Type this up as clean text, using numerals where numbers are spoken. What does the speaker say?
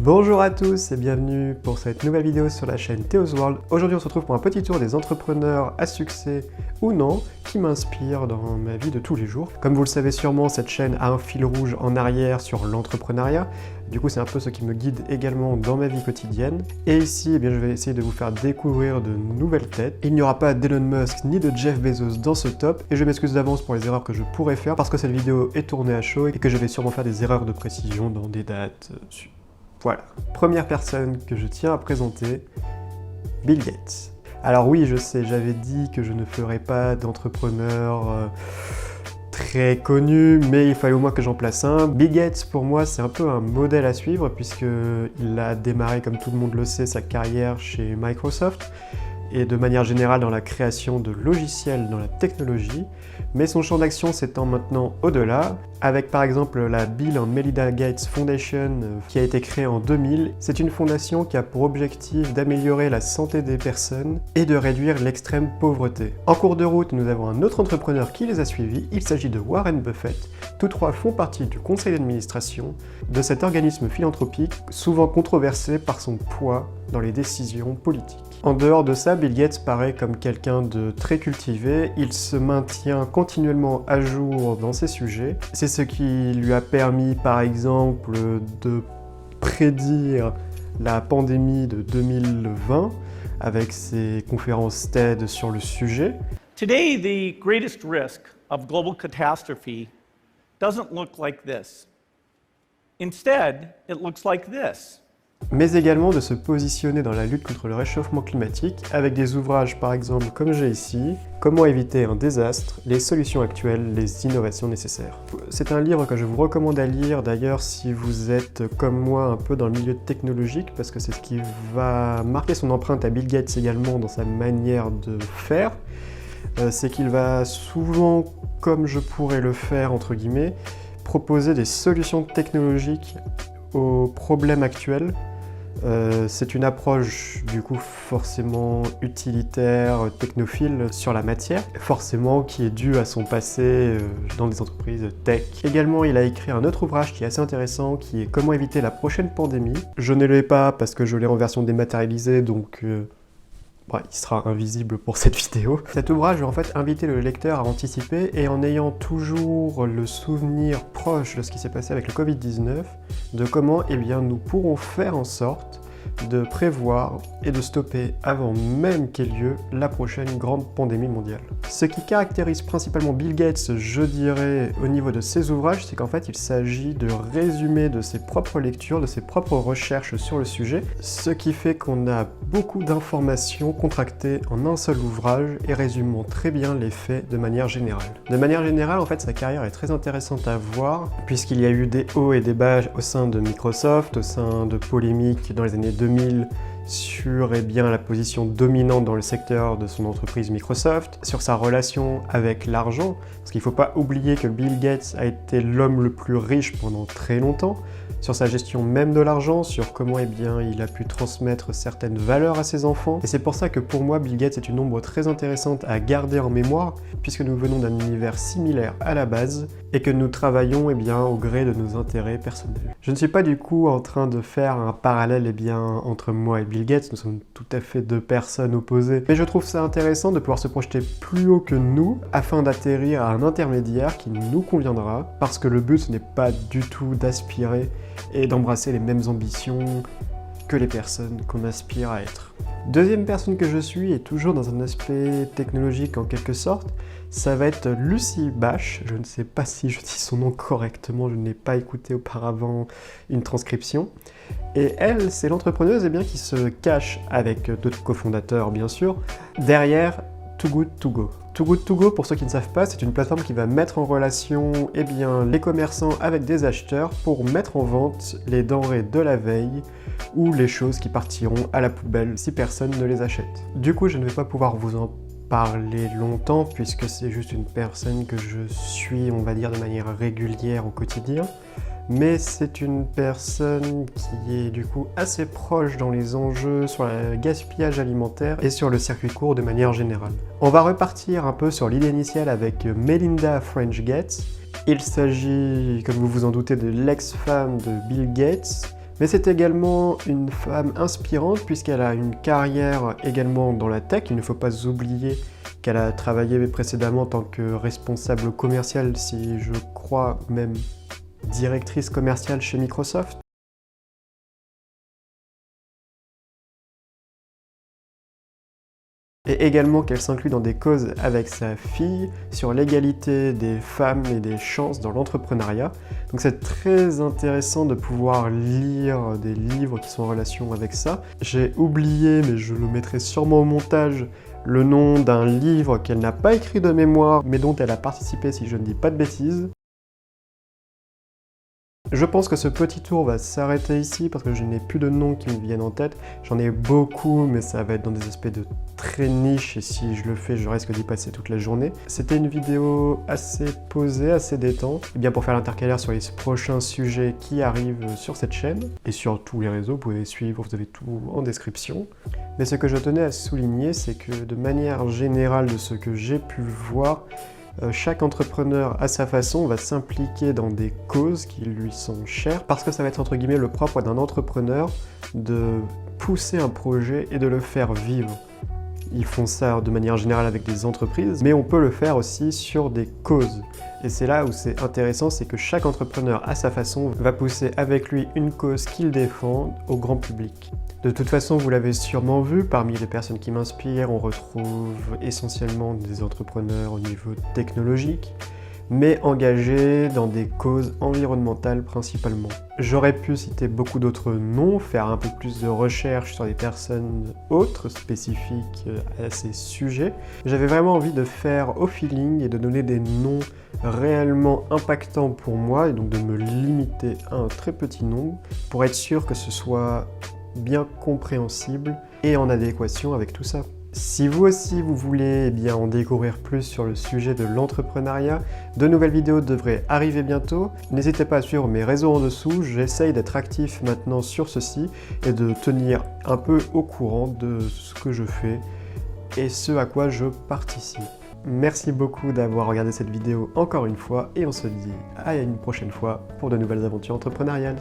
Bonjour à tous et bienvenue pour cette nouvelle vidéo sur la chaîne Theo's World. Aujourd'hui on se retrouve pour un petit tour des entrepreneurs à succès ou non qui m'inspirent dans ma vie de tous les jours. Comme vous le savez sûrement, cette chaîne a un fil rouge en arrière sur l'entrepreneuriat. Du coup c'est un peu ce qui me guide également dans ma vie quotidienne. Et ici je vais essayer de vous faire découvrir de nouvelles têtes. Il n'y aura pas d'Elon Musk ni de Jeff Bezos dans ce top et je m'excuse d'avance pour les erreurs que je pourrais faire parce que cette vidéo est tournée à chaud et que je vais sûrement faire des erreurs de précision dans des dates. Voilà, première personne que je tiens à présenter, Bill Gates. Alors oui, je sais, j'avais dit que je ne ferais pas d'entrepreneur très connu, mais il fallait au moins que j'en place un. Bill Gates, pour moi, c'est un peu un modèle à suivre, puisqu'il a démarré, comme tout le monde le sait, sa carrière chez Microsoft, et de manière générale dans la création de logiciels dans la technologie, mais son champ d'action s'étend maintenant au-delà, avec par exemple la Bill and Melinda Gates Foundation qui a été créée en 2000. C'est une fondation qui a pour objectif d'améliorer la santé des personnes et de réduire l'extrême pauvreté. En cours de route, nous avons un autre entrepreneur qui les a suivis, il s'agit de Warren Buffett. Tous trois font partie du conseil d'administration de cet organisme philanthropique, souvent controversé par son poids dans les décisions politiques. En dehors de ça, Bill Gates paraît comme quelqu'un de très cultivé, il se maintient continuellement à jour dans ses sujets. C'est ce qui lui a permis par exemple de prédire la pandémie de 2020 avec ses conférences TED sur le sujet. Today, the greatest risk of global catastrophe doesn't look like this. Instead, it looks like this. Mais également de se positionner dans la lutte contre le réchauffement climatique avec des ouvrages par exemple comme j'ai ici, Comment éviter un désastre, les solutions actuelles, les innovations nécessaires. C'est un livre que je vous recommande à lire d'ailleurs si vous êtes comme moi un peu dans le milieu technologique parce que c'est ce qui va marquer son empreinte à Bill Gates également dans sa manière de faire. C'est qu'il va souvent, comme je pourrais le faire entre guillemets, proposer des solutions technologiques aux problèmes actuels. C'est une approche du coup forcément utilitaire, technophile sur la matière, forcément qui est due à son passé dans des entreprises tech. Également, il a écrit un autre ouvrage qui est assez intéressant, qui est Comment éviter la prochaine pandémie. Je ne l'ai pas parce que je l'ai en version dématérialisée, donc il sera invisible pour cette vidéo. Cet ouvrage va en fait inviter le lecteur à anticiper et en ayant toujours le souvenir proche de ce qui s'est passé avec le Covid-19, de comment nous pourrons faire en sorte de prévoir et de stopper avant même qu'ait lieu la prochaine grande pandémie mondiale. Ce qui caractérise principalement Bill Gates, je dirais, au niveau de ses ouvrages, c'est qu'en fait il s'agit de résumés de ses propres lectures, de ses propres recherches sur le sujet, ce qui fait qu'on a beaucoup d'informations contractées en un seul ouvrage et résumant très bien les faits de manière générale. De manière générale, en fait, sa carrière est très intéressante à voir, puisqu'il y a eu des hauts et des bas au sein de Microsoft, au sein de polémiques dans les années 2000 sur la position dominante dans le secteur de son entreprise Microsoft, sur sa relation avec l'argent, parce qu'il ne faut pas oublier que Bill Gates a été l'homme le plus riche pendant très longtemps, sur sa gestion même de l'argent, sur comment il a pu transmettre certaines valeurs à ses enfants. Et c'est pour ça que pour moi, Bill Gates est une ombre très intéressante à garder en mémoire, puisque nous venons d'un univers similaire à la base, et que nous travaillons au gré de nos intérêts personnels. Je ne suis pas du coup en train de faire un parallèle entre moi et Bill Gates, nous sommes tout à fait deux personnes opposées, mais je trouve ça intéressant de pouvoir se projeter plus haut que nous, afin d'atterrir à un intermédiaire qui nous conviendra, parce que le but ce n'est pas du tout d'aspirer et d'embrasser les mêmes ambitions que les personnes qu'on aspire à être. Deuxième personne que je suis, et toujours dans un aspect technologique en quelque sorte, ça va être Lucy Bash. Je ne sais pas si je dis son nom correctement, je n'ai pas écouté auparavant une transcription. Et elle, c'est l'entrepreneuse qui se cache, avec d'autres cofondateurs bien sûr, derrière Too Good To Go. Too Good To Go, pour ceux qui ne savent pas, c'est une plateforme qui va mettre en relation les commerçants avec des acheteurs pour mettre en vente les denrées de la veille ou les choses qui partiront à la poubelle si personne ne les achète. Du coup, je ne vais pas pouvoir vous en parler longtemps puisque c'est juste une personne que je suis, on va dire, de manière régulière au quotidien. Mais c'est une personne qui est du coup assez proche dans les enjeux sur le gaspillage alimentaire et sur le circuit court de manière générale. On va repartir un peu sur l'idée initiale avec Melinda French Gates. Il s'agit, comme vous vous en doutez, de l'ex-femme de Bill Gates, Mais c'est également une femme inspirante puisqu'elle a une carrière également dans la tech. Il ne faut pas oublier qu'elle a travaillé précédemment en tant que responsable commercial, si je crois même directrice commerciale chez Microsoft. Et également qu'elle s'inclut dans des causes avec sa fille sur l'égalité des femmes et des chances dans l'entrepreneuriat. Donc c'est très intéressant de pouvoir lire des livres qui sont en relation avec ça. J'ai oublié, mais je le mettrai sûrement au montage, le nom d'un livre qu'elle n'a pas écrit de mémoire, mais dont elle a participé si je ne dis pas de bêtises. Je pense que ce petit tour va s'arrêter ici parce que je n'ai plus de noms qui me viennent en tête. J'en ai beaucoup, mais ça va être dans des aspects de très niche et si je le fais, je risque d'y passer toute la journée. C'était une vidéo assez posée, assez détente, et bien pour faire l'intercalaire sur les prochains sujets qui arrivent sur cette chaîne et sur tous les réseaux, vous pouvez suivre, vous avez tout en description. Mais ce que je tenais à souligner, c'est que de manière générale de ce que j'ai pu voir, chaque entrepreneur à sa façon va s'impliquer dans des causes qui lui sont chères parce que ça va être entre guillemets le propre d'un entrepreneur de pousser un projet et de le faire vivre. Ils font ça de manière générale avec des entreprises, mais on peut le faire aussi sur des causes. Et c'est là où c'est intéressant, c'est que chaque entrepreneur à sa façon va pousser avec lui une cause qu'il défend au grand public. De toute façon, vous l'avez sûrement vu, parmi les personnes qui m'inspirent, on retrouve essentiellement des entrepreneurs au niveau technologique, mais engagés dans des causes environnementales principalement. J'aurais pu citer beaucoup d'autres noms, faire un peu plus de recherche sur des personnes autres spécifiques à ces sujets. J'avais vraiment envie de faire au feeling et de donner des noms réellement impactants pour moi, et donc de me limiter à un très petit nombre, pour être sûr que ce soit bien compréhensible et en adéquation avec tout ça. Si vous aussi vous voulez en découvrir plus sur le sujet de l'entrepreneuriat, de nouvelles vidéos devraient arriver bientôt. N'hésitez pas à suivre mes réseaux en dessous, j'essaye d'être actif maintenant sur ceci et de tenir un peu au courant de ce que je fais et ce à quoi je participe. Merci beaucoup d'avoir regardé cette vidéo encore une fois et on se dit à une prochaine fois pour de nouvelles aventures entrepreneuriales.